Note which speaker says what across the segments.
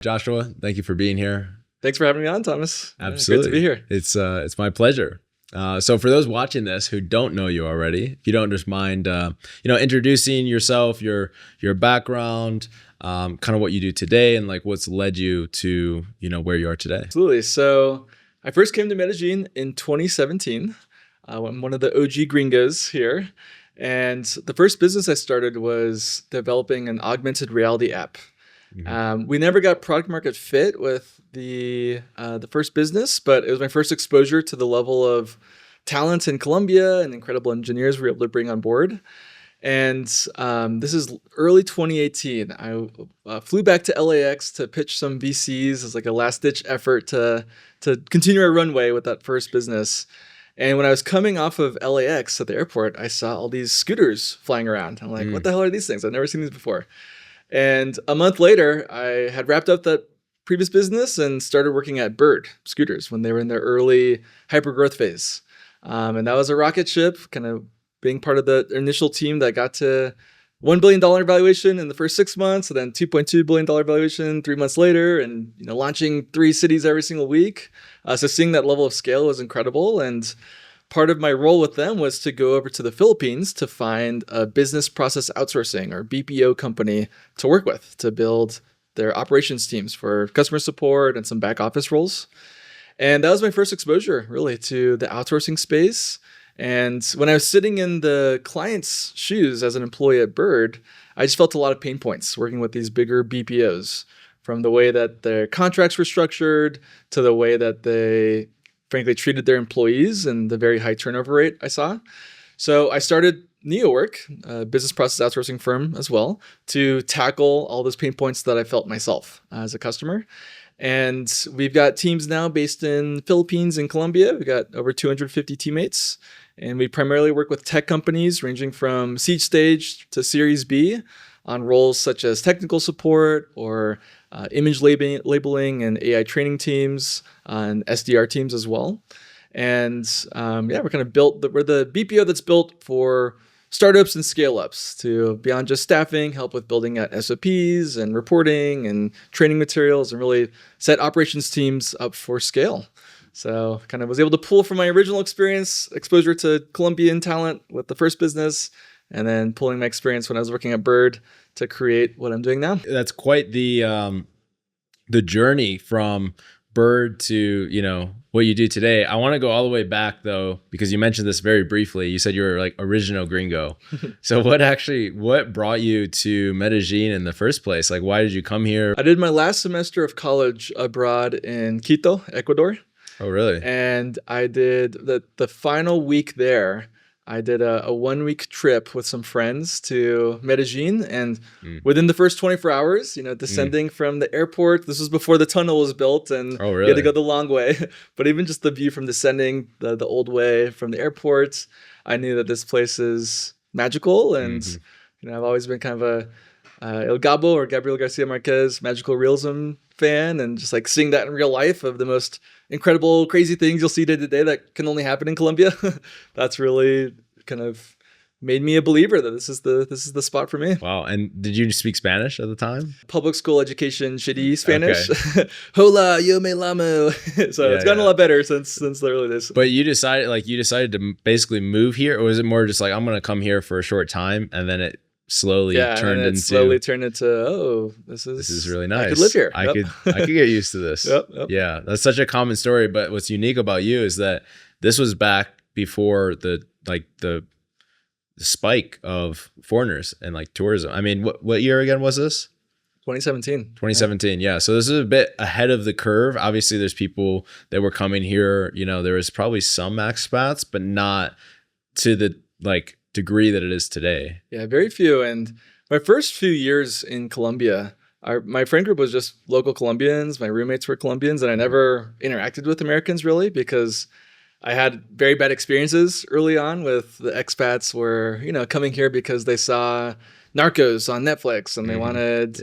Speaker 1: Joshua, thank you for being here.
Speaker 2: Thanks for having me on, Thomas.
Speaker 1: Absolutely.
Speaker 2: Great to be here.
Speaker 1: It's my pleasure. So for those watching this who don't know you already, if you don't just mind, introducing yourself, your background, kind of what you do today, and like what's led you to where you are today.
Speaker 2: Absolutely. So I first came to Medellin in 2017. I'm one of the OG gringos here, and the first business I started was developing an augmented reality app. Mm-hmm. We never got product market fit with the first business, but it was my first exposure to the level of talent in Colombia and incredible engineers we were able to bring on board. And this is early 2018. I flew back to LAX to pitch some VCs as like a last-ditch effort to continue our runway with that first business. And when I was coming off of LAX at the airport, I saw all these scooters flying around. I'm like, what the hell are these things? I've never seen these before. And a month later, I had wrapped up that previous business and started working at Bird Scooters when they were in their early hyper-growth phase. And that was a rocket ship, kind of being part of the initial team that got to $1 billion valuation in the first 6 months, and then $2.2 billion valuation 3 months later, and launching 3 cities every single week. So seeing that level of scale was incredible. And part of my role with them was to go over to the Philippines to find a business process outsourcing or BPO company to work with to build their operations teams for customer support and some back office roles. And that was my first exposure really to the outsourcing space. And when I was sitting in the client's shoes as an employee at Bird, I just felt a lot of pain points working with these bigger BPOs, from the way that their contracts were structured to the way that they frankly treated their employees and the very high turnover rate I saw. So I started NeoWork, a business process outsourcing firm as well, to tackle all those pain points that I felt myself as a customer. And we've got teams now based in Philippines and Colombia. We've got over 250 teammates. And we primarily work with tech companies ranging from seed stage to Series B on roles such as technical support or image labeling and AI training teams and SDR teams as well. And we're kind of we're the BPO that's built for startups and scale-ups to, beyond just staffing, help with building out SOPs and reporting and training materials and really set operations teams up for scale. So kind of was able to pull from my original experience, exposure to Colombian talent with the first business, and then pulling my experience when I was working at Bird to create what I'm doing now.
Speaker 1: That's quite the journey from Bird to, what you do today. I want to go all the way back though, because you mentioned this very briefly. You said you were like original gringo. So what brought you to Medellin in the first place? Like, why did you come here?
Speaker 2: I did my last semester of college abroad in Quito, Ecuador.
Speaker 1: Oh, really?
Speaker 2: And I did the final week there. I did a 1-week trip with some friends to Medellin, and within the first 24 hours, descending from the airport, this was before the tunnel was built, and you had to go the long way. But even just the view from descending the old way from the airport, I knew that this place is magical. And I've always been kind of a El Gabo or Gabriel Garcia Marquez magical realism fan, and just like seeing that in real life of the most incredible, crazy things you'll see day to day that can only happen in Colombia. That's really kind of made me a believer that this is the spot for me.
Speaker 1: Wow. And did you speak Spanish at the time?
Speaker 2: Public school education, shitty Spanish. Okay. Hola, yo me llamo. So it's gotten a lot better since the early days.
Speaker 1: But you decided to basically move here, or was it more just like, I'm going to come here for a short time, and then it slowly turned into, this is really nice.
Speaker 2: I could live here.
Speaker 1: I could get used to this.
Speaker 2: Yep.
Speaker 1: Yeah, that's such a common story. But what's unique about you is that this was back before the spike of foreigners and like tourism. I mean, what year again was this?
Speaker 2: 2017.
Speaker 1: 2017. Yeah. So this is a bit ahead of the curve. Obviously, there's people that were coming here. There was probably some expats, but not to the degree that it is today.
Speaker 2: Yeah, very few. And my first few years in Colombia, my friend group was just local Colombians. My roommates were Colombians, and I never interacted with Americans really because I had very bad experiences early on with the expats were, coming here because they saw Narcos on Netflix and they wanted,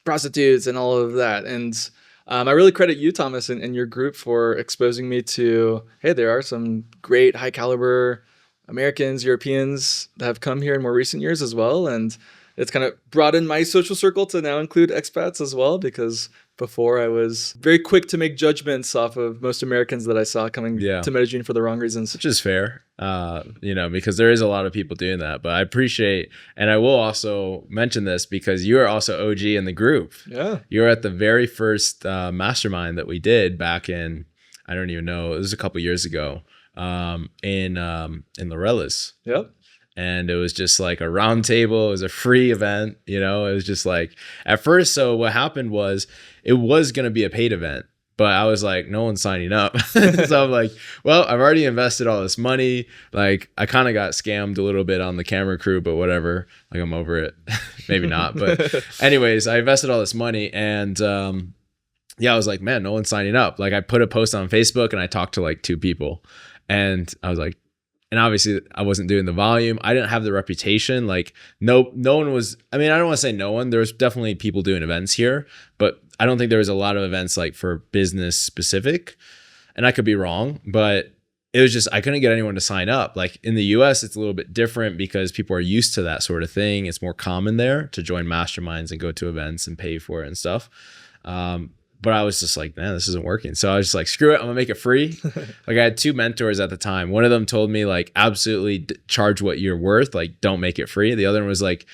Speaker 2: prostitutes and all of that. And I really credit you, Thomas, and your group for exposing me to, hey, there are some great high caliber Americans, Europeans that have come here in more recent years as well. And it's kind of broadened my social circle to now include expats as well, because before I was very quick to make judgments off of most Americans that I saw coming to Medellin for the wrong reasons.
Speaker 1: Which is fair, because there is a lot of people doing that. But I appreciate, and I will also mention this because you are also OG in the group.
Speaker 2: Yeah.
Speaker 1: You were at the very first mastermind that we did back in, I don't even know, it was a couple years ago, in Laureles.
Speaker 2: Yep.
Speaker 1: And it was just like a round table. It was a free event. It was just like at first. So what happened was it was going to be a paid event, but I was like, no one's signing up. So I'm like, well, I've already invested all this money. Like I kind of got scammed a little bit on the camera crew, but whatever. Like I'm over it. Maybe not. But anyways, I invested all this money and, I was like, man, no one's signing up. Like I put a post on Facebook and I talked to like 2 people and I was like, and obviously I wasn't doing the volume. I didn't have the reputation. Like no one was, I mean, I don't want to say no one, there was definitely people doing events here, but I don't think there was a lot of events like for business specific, and I could be wrong, but it was just, I couldn't get anyone to sign up. Like in the US, it's a little bit different because people are used to that sort of thing. It's more common there to join masterminds and go to events and pay for it and stuff. But I was just like, man, this isn't working. So I was just like, screw it. I'm gonna make it free. Like I had 2 mentors at the time. One of them told me like, absolutely charge what you're worth. Like don't make it free. The other one was like,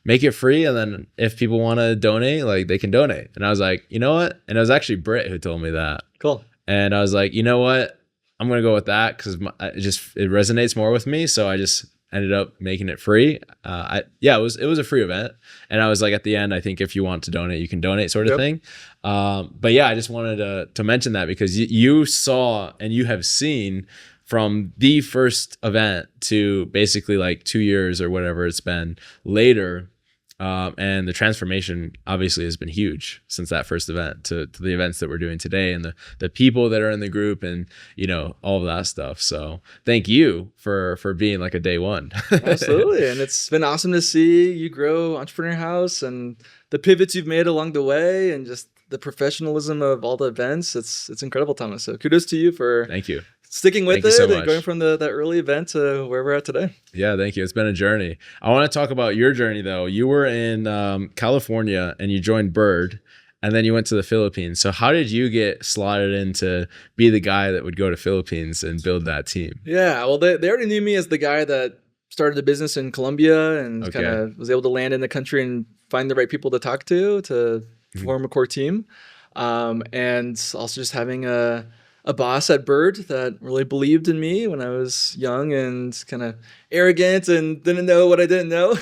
Speaker 1: make it free. And then if people want to donate, like they can donate. And I was like, you know what? And it was actually Britt who told me that.
Speaker 2: Cool.
Speaker 1: And I was like, you know what? I'm going to go with that because it resonates more with me. So I just ended up making it free. It was a free event. And I was like, at the end, I think if you want to donate, you can donate sort of thing. But yeah, I just wanted to mention that because you saw and you have seen from the first event to basically like 2 years or whatever it's been later. And the transformation obviously has been huge since that first event to the events that we're doing today and the people that are in the group and, all of that stuff. So thank you for being like a day one.
Speaker 2: Absolutely. And it's been awesome to see you grow Entrepreneur House and the pivots you've made along the way and just the professionalism of all the events. It's incredible, Thomas. So kudos to you for
Speaker 1: thank you.
Speaker 2: Sticking with it and going from that early event to where we're at today.
Speaker 1: Yeah, thank you. It's been a journey. I want to talk about your journey though. You were in California and you joined Bird and then you went to the Philippines. So how did you get slotted in to be the guy that would go to Philippines and build that team?
Speaker 2: Yeah, well, they already knew me as the guy that started the business in Colombia and kind of was able to land in the country and find the right people to talk to form a core team. And also just having a boss at Bird that really believed in me when I was young and kind of arrogant and didn't know what I didn't know.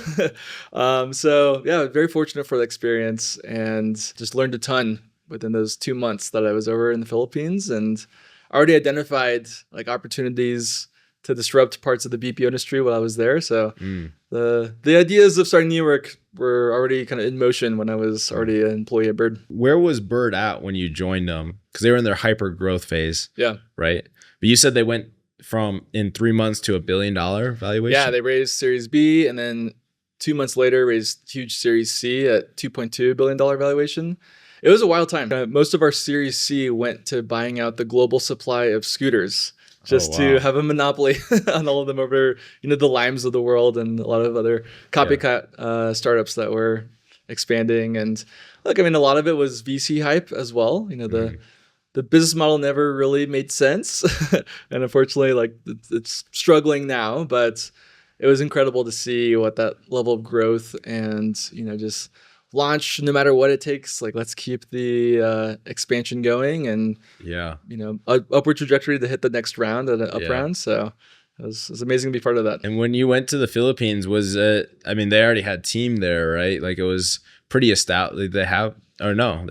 Speaker 2: So yeah, very fortunate for the experience and just learned a ton within those 2 months that I was over in the Philippines and already identified like opportunities to disrupt parts of the BPO industry while I was there. So the ideas of starting New York were already kind of in motion when I was already an employee at Bird.
Speaker 1: Where was Bird at when you joined them? Because they were in their hyper growth phase.
Speaker 2: Yeah.
Speaker 1: Right. But you said they went from in 3 months to $1 billion valuation.
Speaker 2: Yeah, they raised Series B and then 2 months later raised huge Series C at $2.2 billion valuation. It was a wild time. Most of our Series C went to buying out the global supply of scooters. Just to have a monopoly on all of them over, the Limes of the world and a lot of other copycat startups that were expanding. And look, I mean, a lot of it was VC hype as well. The business model never really made sense. And unfortunately, like it's struggling now, but it was incredible to see what that level of growth and, just launch no matter what it takes. Like, let's keep the expansion going and upward trajectory to hit the next round at an up round. So it was amazing to be part of that.
Speaker 1: And when you went to the Philippines, they already had team there, right? Like it was pretty established.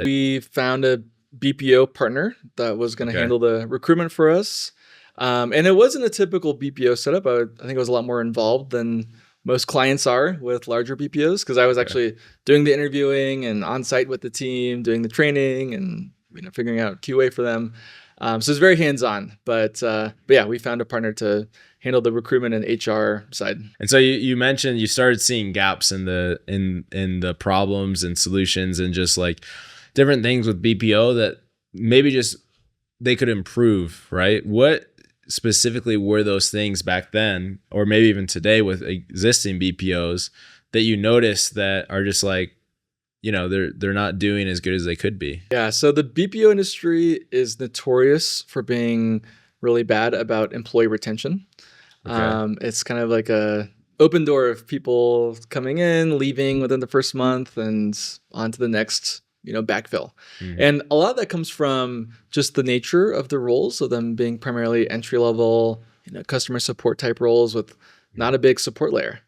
Speaker 1: We found a BPO partner that was going to handle the recruitment for us. And it wasn't a typical BPO setup. I think it was a lot more involved than most clients are with larger BPOs because I was actually doing the interviewing and on site with the team, doing the training and figuring out QA for them. So it's very hands-on. But yeah, we found a partner to handle the recruitment and HR side. And so you mentioned you started seeing gaps in the problems and solutions and just like different things with BPO that maybe just they could improve, right? What specifically were those things back then, or maybe even today with existing BPOs that you notice that are just like, they're not doing as good as they could be?
Speaker 2: Yeah, so the BPO industry is notorious for being really bad about employee retention.
Speaker 1: Okay.
Speaker 2: It's kind of like a open door of people coming in, leaving within the first month, and on to the next, backfill.
Speaker 1: Mhm.
Speaker 2: And a lot of that comes from just the nature of the roles, so them being primarily entry level, customer support type roles with not a big support layer.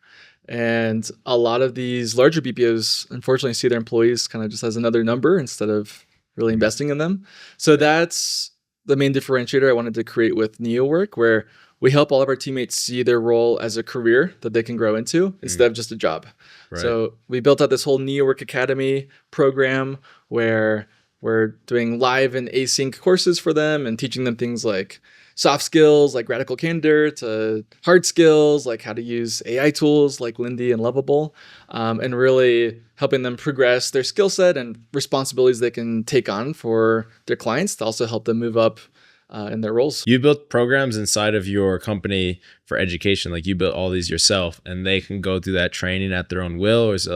Speaker 2: And a lot of these larger BPOs, unfortunately, see their employees kind of just as another number instead of really investing in them. So that's the main differentiator I wanted to create with NeoWork, where we help all of our teammates see their role as a career that they can grow into instead of just a job.
Speaker 1: Right.
Speaker 2: So we built out this whole NeoWork Academy program where we're doing live and async courses for them and teaching them things like soft skills like Radical Candor to hard skills like how to use AI tools like Lindy and Lovable, and really helping them progress their skill set and responsibilities they can take on for their clients to also help them move up in their roles.
Speaker 1: You built programs inside of your company for education, like you built all these yourself, and they can go through that training at their own will, or is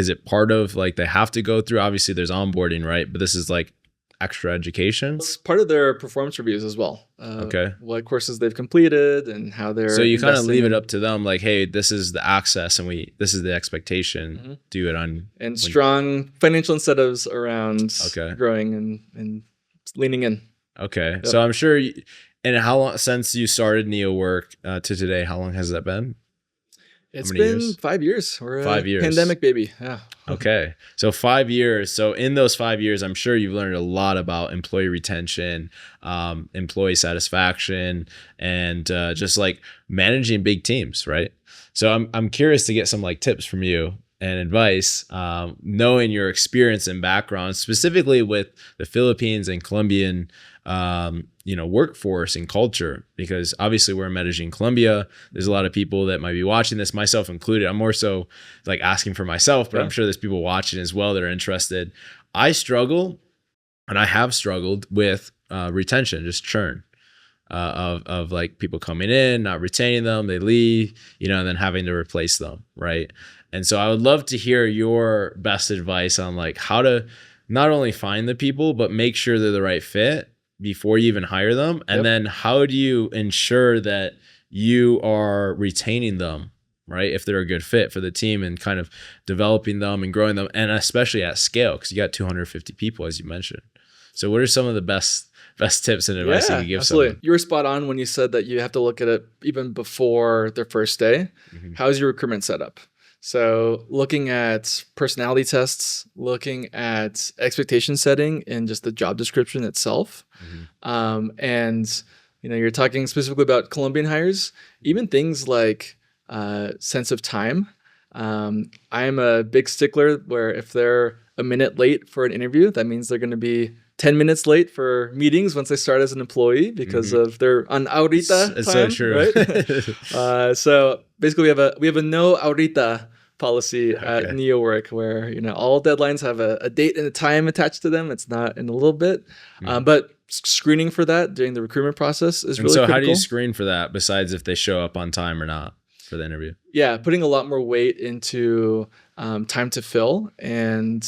Speaker 1: it part of like they have to go through? Obviously, there's onboarding, right? But this is like extra education.
Speaker 2: It's part of their performance reviews as well.
Speaker 1: Okay.
Speaker 2: What courses they've completed and how they're.
Speaker 1: So you kind of leave it
Speaker 2: in.
Speaker 1: up to them, like, hey, this is the access, and this is the expectation.
Speaker 2: Mhm.
Speaker 1: Do it on
Speaker 2: And strong financial incentives around
Speaker 1: Okay.
Speaker 2: growing and leaning in.
Speaker 1: Okay.
Speaker 2: Yep.
Speaker 1: So I'm sure. And how long since you started NeoWork to today? How long has that been?
Speaker 2: It's
Speaker 1: many
Speaker 2: been
Speaker 1: years?
Speaker 2: 5 years. We're
Speaker 1: 5 years.
Speaker 2: Pandemic baby. Yeah.
Speaker 1: Okay. So 5 years. So in those 5 years, I'm sure you've learned a lot about employee retention, employee satisfaction, and just like managing big teams, right? So I'm curious to get some like tips from you and advice, knowing your experience and background, specifically with the Philippines and Colombian workforce and culture, because obviously we're in Medellin, Colombia. There's a lot of people that might be watching this, myself included. I'm more so like asking for myself, but
Speaker 2: Yeah.
Speaker 1: I'm sure there's people watching as well that are interested. I struggle, and I have struggled with retention, just churn of like people coming in, not retaining them, they leave, and then having to replace them, right? And so I would love to hear your best advice on like how to not only find the people, but make sure they're the right fit before you even hire them. And
Speaker 2: Yep.
Speaker 1: then how do you ensure that you are retaining them, right? If they're a good fit for the team and kind of developing them and growing them, and especially at scale, because you got 250 people, as you mentioned. So what are some of the best tips and advice you can give
Speaker 2: absolutely.
Speaker 1: someone?
Speaker 2: You were spot on when you said that you have to look at it even before their first day.
Speaker 1: Mhm.
Speaker 2: How's your recruitment set up? So looking at personality tests, looking at expectation setting in just the job description itself. And you're talking specifically about Colombian hires, even things like sense of time. I'm a big stickler where if they're a minute late for an interview, that means they're going to be 10 minutes late for meetings once they start as an employee because of their on ahorita
Speaker 1: It's
Speaker 2: time,
Speaker 1: so true.
Speaker 2: right? So basically we have a no ahorita policy at
Speaker 1: Okay.
Speaker 2: NeoWork where all deadlines have a date and a time attached to them. It's not in a little bit, but screening for that during the recruitment process is
Speaker 1: And
Speaker 2: really
Speaker 1: so
Speaker 2: critical.
Speaker 1: how do you screen for that besides if they show up on time or not for the interview?
Speaker 2: Yeah, putting a lot more weight into time to fill and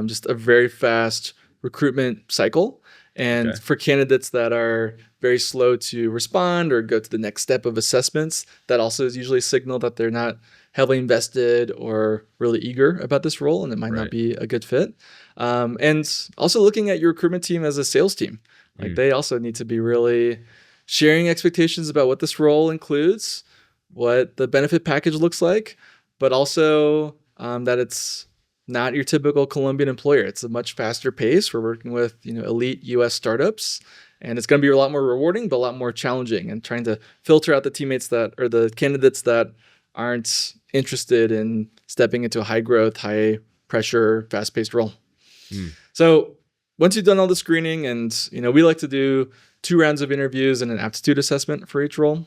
Speaker 2: just a very fast recruitment cycle. And
Speaker 1: Okay.
Speaker 2: for candidates that are very slow to respond or go to the next step of assessments, that also is usually a signal that they're not heavily invested or really eager about this role, and it might
Speaker 1: Right.
Speaker 2: not be a good fit. And also looking at your recruitment team as a sales team. Like they also need to be really sharing expectations about what this role includes, what the benefit package looks like, but also that it's not your typical Colombian employer. It's a much faster pace. We're working with elite US startups, and it's going to be a lot more rewarding, but a lot more challenging. And trying to filter out the teammates that or the candidates that aren't interested in stepping into a high growth, high pressure, fast paced role. So once you've done all the screening, and we like to do 2 rounds of interviews and an aptitude assessment for each role.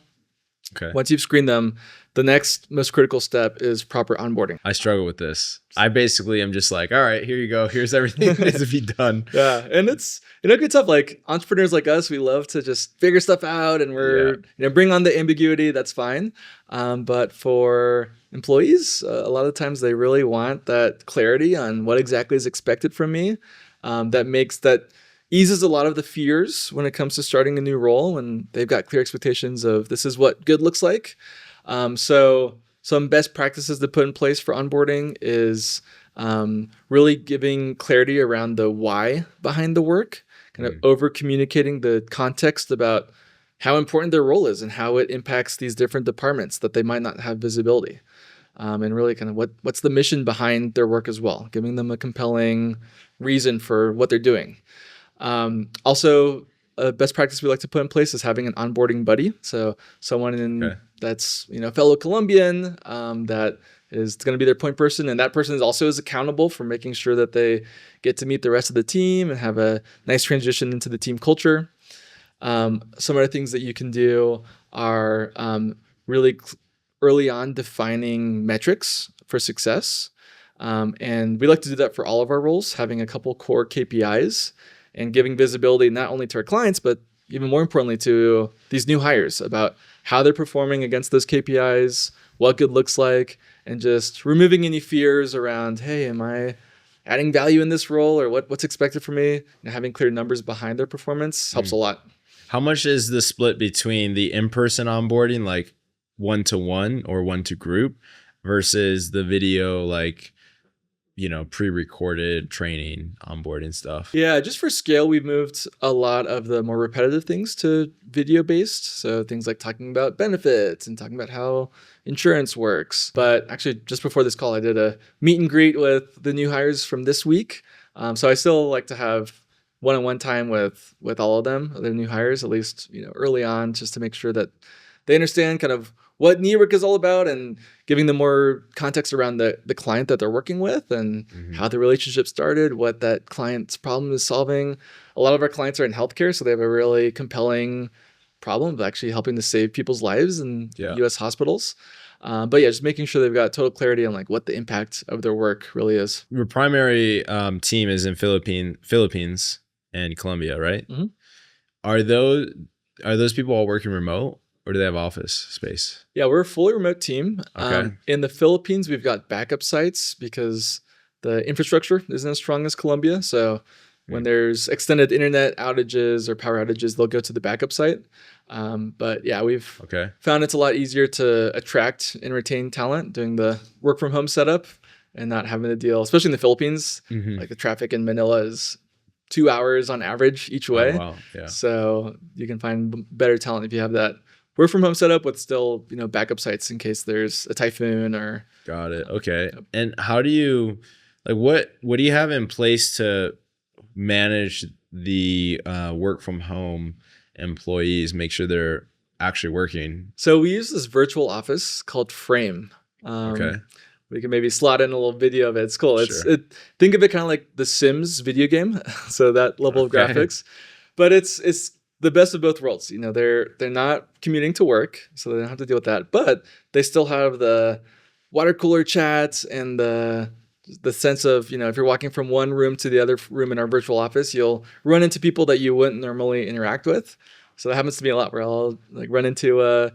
Speaker 1: Okay.
Speaker 2: Once you've screened them, the next most critical step is proper onboarding.
Speaker 1: I struggle with this. I basically am just like, all right, here you go. Here's everything that needs to be done.
Speaker 2: Yeah, and it's it can be tough. Like entrepreneurs like us, we love to just figure stuff out, and we're bring on the ambiguity. That's fine. But for employees. A lot of times they really want that clarity on what exactly is expected from me. That eases a lot of the fears when it comes to starting a new role, when they've got clear expectations of this is what good looks like. So some best practices to put in place for onboarding is really giving clarity around the why behind the work, kind of over communicating the context about how important their role is and how it impacts these different departments that they might not have visibility. And really kind of what's the mission behind their work as well, giving them a compelling reason for what they're doing. Also, a best practice we like to put in place is having an onboarding buddy. So someone that's a fellow Colombian that is going to be their point person, and that person is accountable for making sure that they get to meet the rest of the team and have a nice transition into the team culture. Some other things that you can do are really early on defining metrics for success. And we like to do that for all of our roles, having a couple core KPIs and giving visibility not only to our clients, but even more importantly to these new hires about how they're performing against those KPIs, what good looks like, and just removing any fears around, hey, am I adding value in this role, or what's expected from me? And having clear numbers behind their performance helps a lot.
Speaker 1: How much is the split between the in-person onboarding, like one-to-one or one-to-group, versus the video, like, pre-recorded training, onboarding stuff?
Speaker 2: Yeah, just for scale, we've moved a lot of the more repetitive things to video-based. So things like talking about benefits and talking about how insurance works. But actually, just before this call, I did a meet and greet with the new hires from this week. So I still like to have one-on-one time with all of them, the new hires, at least early on, just to make sure that they understand kind of what NEWRK is all about, and giving them more context around the client that they're working with and how the relationship started, what that client's problem is solving. A lot of our clients are in healthcare, so they have a really compelling problem of actually helping to save people's lives in U.S. hospitals. But yeah, just making sure they've got total clarity on like what the impact of their work really is.
Speaker 1: Your primary team is in Philippines and Colombia, right?
Speaker 2: Mm-hmm.
Speaker 1: Are those people all working remote? Or do they have office space?
Speaker 2: Yeah, we're a fully remote team.
Speaker 1: Okay.
Speaker 2: In the Philippines, we've got backup sites because the infrastructure isn't as strong as Colombia. So when there's extended internet outages or power outages, they'll go to the backup site. But yeah, we've found it's a lot easier to attract and retain talent doing the work from home setup and not having to deal, especially in the Philippines, like the traffic in Manila is 2 hours on average each way.
Speaker 1: Oh, wow. Yeah.
Speaker 2: So you can find better talent if you have that work from home setup with still, backup sites in case there's a typhoon or.
Speaker 1: Got it. Okay. And how do you, what do you have in place to manage the work from home employees, make sure they're actually working?
Speaker 2: So we use this virtual office called Frame. We can maybe slot in a little video of it. It's cool.
Speaker 1: Sure.
Speaker 2: Think of it kind of like the Sims video game. So that level of graphics, but it's the best of both worlds. They're not commuting to work, so they don't have to deal with that, but they still have the water cooler chats and the sense of, if you're walking from one room to the other room in our virtual office, you'll run into people that you wouldn't normally interact with. So that happens to me a lot, where I'll run into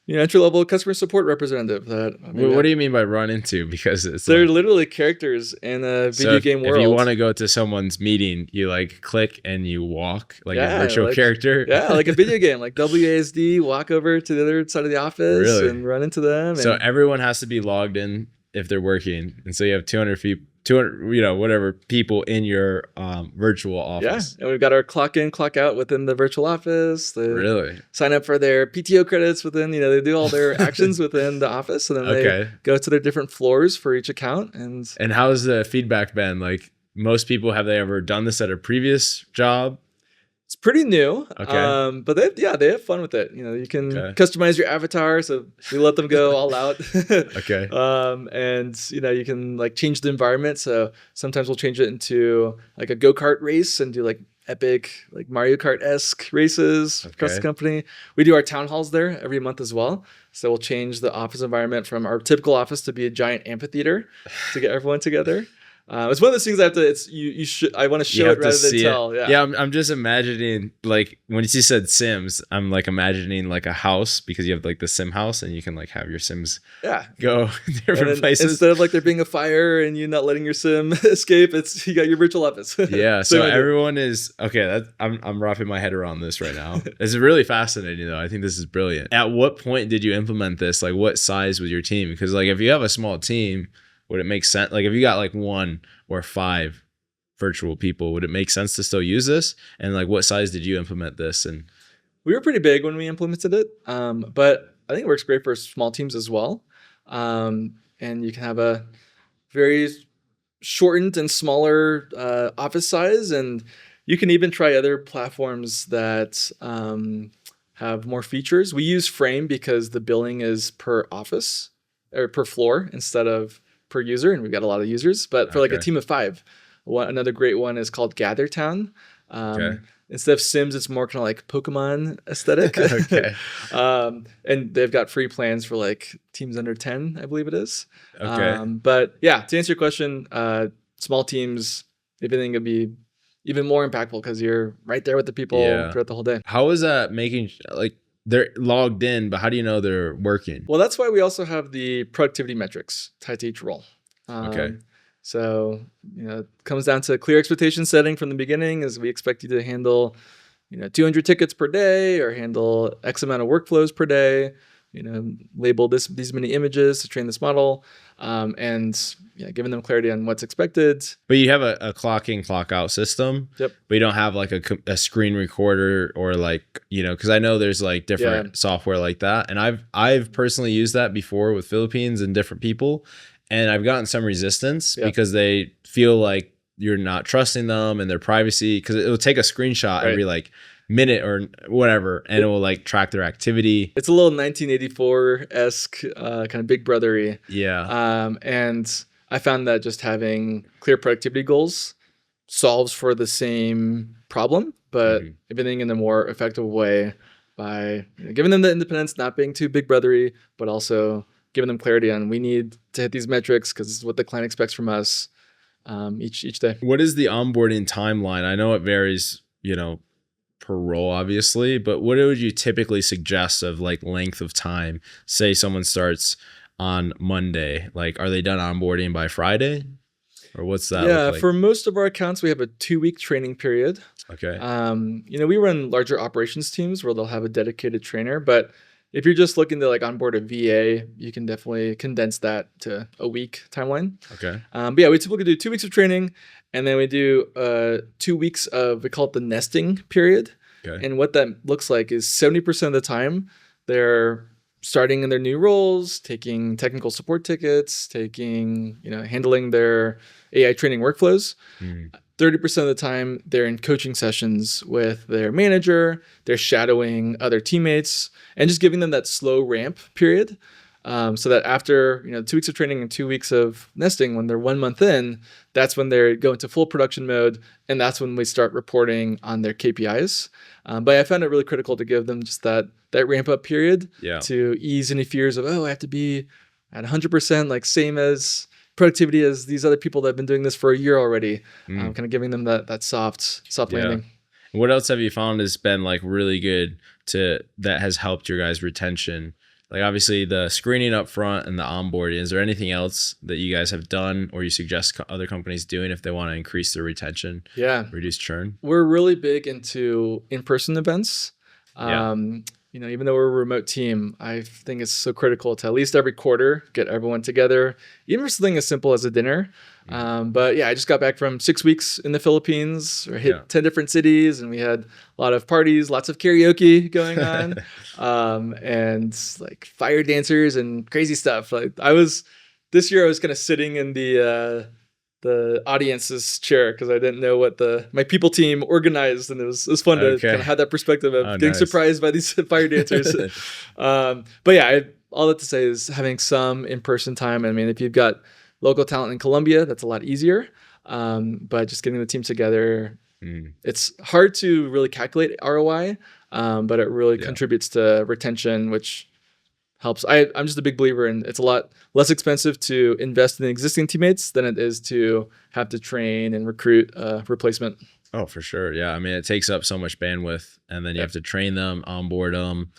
Speaker 2: entry-level customer support representative.
Speaker 1: What do you mean by run into? Because
Speaker 2: they're literally characters in a video game world.
Speaker 1: If you want to go to someone's meeting, you click and you walk a virtual character.
Speaker 2: Yeah, like a video game, like WASD, walk over to the other side of the office and run into them.
Speaker 1: So everyone has to be logged in if they're working. And so you have 200 whatever people in your virtual office.
Speaker 2: Yeah, and we've got our clock in, clock out within the virtual office. They
Speaker 1: really
Speaker 2: sign up for their PTO credits within, they do all their actions within the office, and then they go to their different floors for each account. And
Speaker 1: how's the feedback been? Like, most people, have they ever done this at a previous job?
Speaker 2: It's pretty new,
Speaker 1: okay.
Speaker 2: But they have fun with it. You can customize your avatar, so we let them go all out.
Speaker 1: Okay.
Speaker 2: And you can change the environment. So sometimes we'll change it into a go-kart race and do epic Mario Kart-esque races across the company. We do our town halls there every month as well. So we'll change the office environment from our typical office to be a giant amphitheater to get everyone together. It's one of those things I have to. It's you should. I want to show it rather than tell.
Speaker 1: Yeah, I'm just imagining, like, when you said Sims, I'm like imagining like a house, because you have like the Sim house and you can like have your Sims go different places.
Speaker 2: Instead of like there being a fire and you not letting your Sim escape, it's you got your virtual office.
Speaker 1: Yeah, so everyone is okay. I'm wrapping my head around this right now. It's really fascinating though. I think this is brilliant. At what point did you implement this? Like, what size was your team? Because like if you have a small team, would it make sense? Like if you got like 1 or 5 virtual people, would it make sense to still use this? And like what size did you implement this? And
Speaker 2: we were pretty big when we implemented it, but I think it works great for small teams as well. And you can have a very shortened and smaller office size, and you can even try other platforms that have more features. We use Frame because the billing is per office or per floor instead of per user, and we've got a lot of users. But for like a team of 5, another great one is called Gather Town. Instead of Sims, it's more kind of like Pokemon aesthetic. And they've got free plans for like teams under 10, I believe it is. But yeah, to answer your question, small teams, everything could be even more impactful because you're right there with the people throughout the whole day.
Speaker 1: How is that making, like, they're logged in, but how do you know they're working?
Speaker 2: Well, that's why we also have the productivity metrics tied to each role. So, it comes down to clear expectation setting from the beginning, as we expect you to handle, 200 tickets per day or handle X amount of workflows per day, label these many images to train this model, and giving them clarity on what's expected.
Speaker 1: But you have a clock in, clock out system. But you don't have like a screen recorder or like, because I know there's like different software like that. And I've personally used that before with Philippines and different people. And I've gotten some resistance because they feel like you're not trusting them and their privacy, because it will take a screenshot every like minute or whatever, and it will like track their activity.
Speaker 2: It's a little 1984-esque kind of Big Brothery. And I found that just having clear productivity goals solves for the same problem, but everything in a more effective way by giving them the independence, not being too Big Brothery, but also giving them clarity on we need to hit these metrics because it's what the client expects from us each day.
Speaker 1: What is the onboarding timeline? I know it varies, per role, obviously, but what would you typically suggest of like length of time? Say someone starts on Monday, like, are they done onboarding by Friday, or what's that?
Speaker 2: Yeah,
Speaker 1: look like?
Speaker 2: For most of our accounts, we have a 2-week training period. We run larger operations teams where they'll have a dedicated trainer, but if you're just looking to like onboard a VA, you can definitely condense that to a week timeline. But yeah, we typically do 2 weeks of training, and then we do 2 weeks of, we call it the nesting period. And what that looks like is 70% of the time they're starting in their new roles, taking technical support tickets, handling their AI training workflows. 30% of the time they're in coaching sessions with their manager, they're shadowing other teammates, and just giving them that slow ramp period. So that after 2 weeks of training and 2 weeks of nesting, when they're 1 month in, that's when they go into full production mode, and that's when we start reporting on their KPIs. But I found it really critical to give them just that ramp up period to ease any fears of, I have to be at 100%, like same as productivity as these other people that have been doing this for a year already. Kind of giving them that soft landing.
Speaker 1: What else have you found has been like really good that has helped your guys' retention? Like obviously the screening up front and the onboarding. Is there anything else that you guys have done or you suggest other companies doing if they want to increase their retention? Reduce churn?
Speaker 2: We're really big into in-person events. Even though we're a remote team, I think it's so critical to at least every quarter get everyone together, even for something as simple as a dinner. But yeah, I just got back from 6 weeks in the Philippines, or hit 10 different cities, and we had a lot of parties, lots of karaoke going on, and like fire dancers and crazy stuff. Like this year I was kind of sitting in the audience's chair because I didn't know what my people team organized, and it was fun to kind of have that perspective of getting surprised by these fire dancers. But yeah, all that to say is having some in-person time. I mean, if you've got local talent in Colombia, that's a lot easier. But just getting the team together, it's hard to really calculate ROI, but it really contributes to retention, which helps. I'm just a big believer in it's a lot less expensive to invest in existing teammates than it is to have to train and recruit a replacement.
Speaker 1: Oh, for sure. Yeah. I mean, it takes up so much bandwidth, and then you have to train them, onboard them,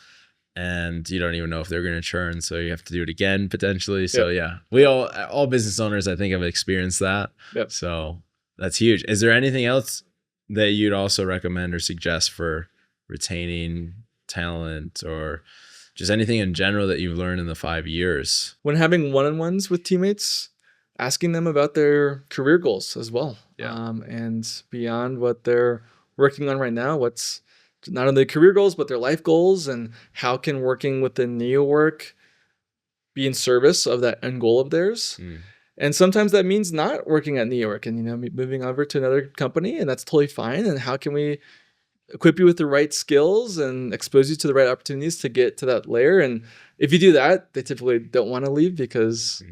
Speaker 1: and you don't even know if they're going to churn. So you have to do it again potentially. So yeah, we all business owners, I think, have experienced that.
Speaker 2: Yep.
Speaker 1: So that's huge. Is there anything else that you'd also recommend or suggest for retaining talent, or just anything in general that you've learned in the 5 years?
Speaker 2: When having one-on-ones with teammates, asking them about their career goals as well. And beyond what they're working on right now, what's not only career goals, but their life goals, and how can working within NeoWork be in service of that end goal of theirs. And sometimes that means not working at NeoWork and, moving over to another company, and that's totally fine. And how can we equip you with the right skills and expose you to the right opportunities to get to that layer? And if you do that, they typically don't want to leave because,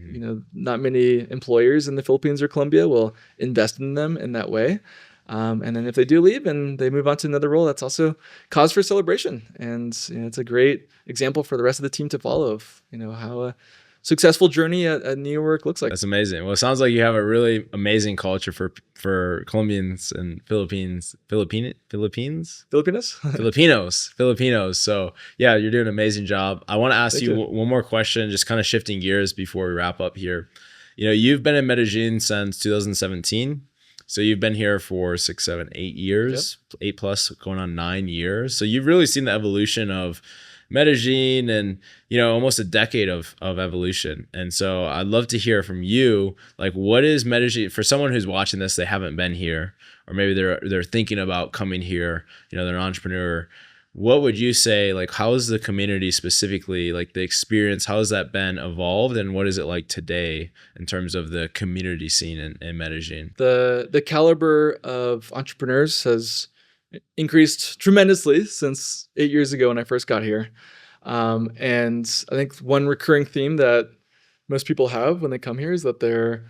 Speaker 2: not many employers in the Philippines or Colombia will invest in them in that way. And then if they do leave and they move on to another role, that's also cause for celebration. And it's a great example for the rest of the team to follow of, how a successful journey at NeoWork looks like.
Speaker 1: That's amazing. Well, it sounds like you have a really amazing culture for Colombians and Filipinos. So yeah, you're doing an amazing job. I want to ask you one more question, just kind of shifting gears before we wrap up here. You've been in Medellin since 2017. So you've been here for 6, 7, 8 years, 8 plus, going on 9 years. So you've really seen the evolution of Medellin and, almost a decade of evolution. And so I'd love to hear from you, like, what is Medellin for someone who's watching this, they haven't been here, or maybe they're thinking about coming here, they're an entrepreneur. What would you say, like, how is the community specifically, like the experience, how has that been evolved, and what is it like today in terms of the community scene in Medellin?
Speaker 2: The caliber of entrepreneurs has increased tremendously since 8 years ago when I first got here. And I think one recurring theme that most people have when they come here is that they're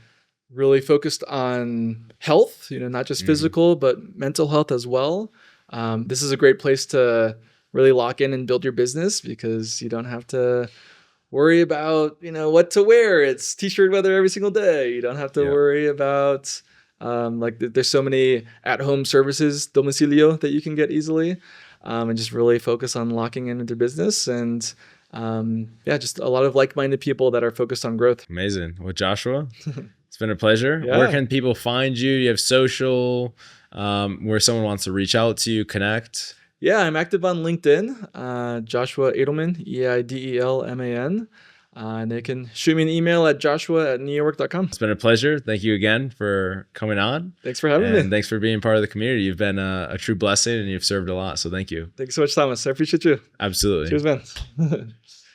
Speaker 2: really focused on health, not just physical, but mental health as well. This is a great place to really lock in and build your business because you don't have to worry about, what to wear. It's t-shirt weather every single day. You don't have to worry about, there's so many at-home services, domicilio, that you can get easily, and just really focus on locking in with your business. And just a lot of like-minded people that are focused on growth.
Speaker 1: Amazing. Well, Joshua, it's been a pleasure.
Speaker 2: Yeah.
Speaker 1: Where can people find you? You have social, where someone wants to reach out to you, connect?
Speaker 2: Yeah, I'm active on LinkedIn, Joshua Eidelman, Eidelman. And they can shoot me an email at joshua@neowork.com.
Speaker 1: It's been a pleasure. Thank you again for coming on.
Speaker 2: Thanks for having me.
Speaker 1: And thanks for being part of the community. You've been a true blessing, and you've served a lot. So thank you.
Speaker 2: Thanks so much, Thomas. I appreciate you.
Speaker 1: Absolutely.
Speaker 2: Cheers, man.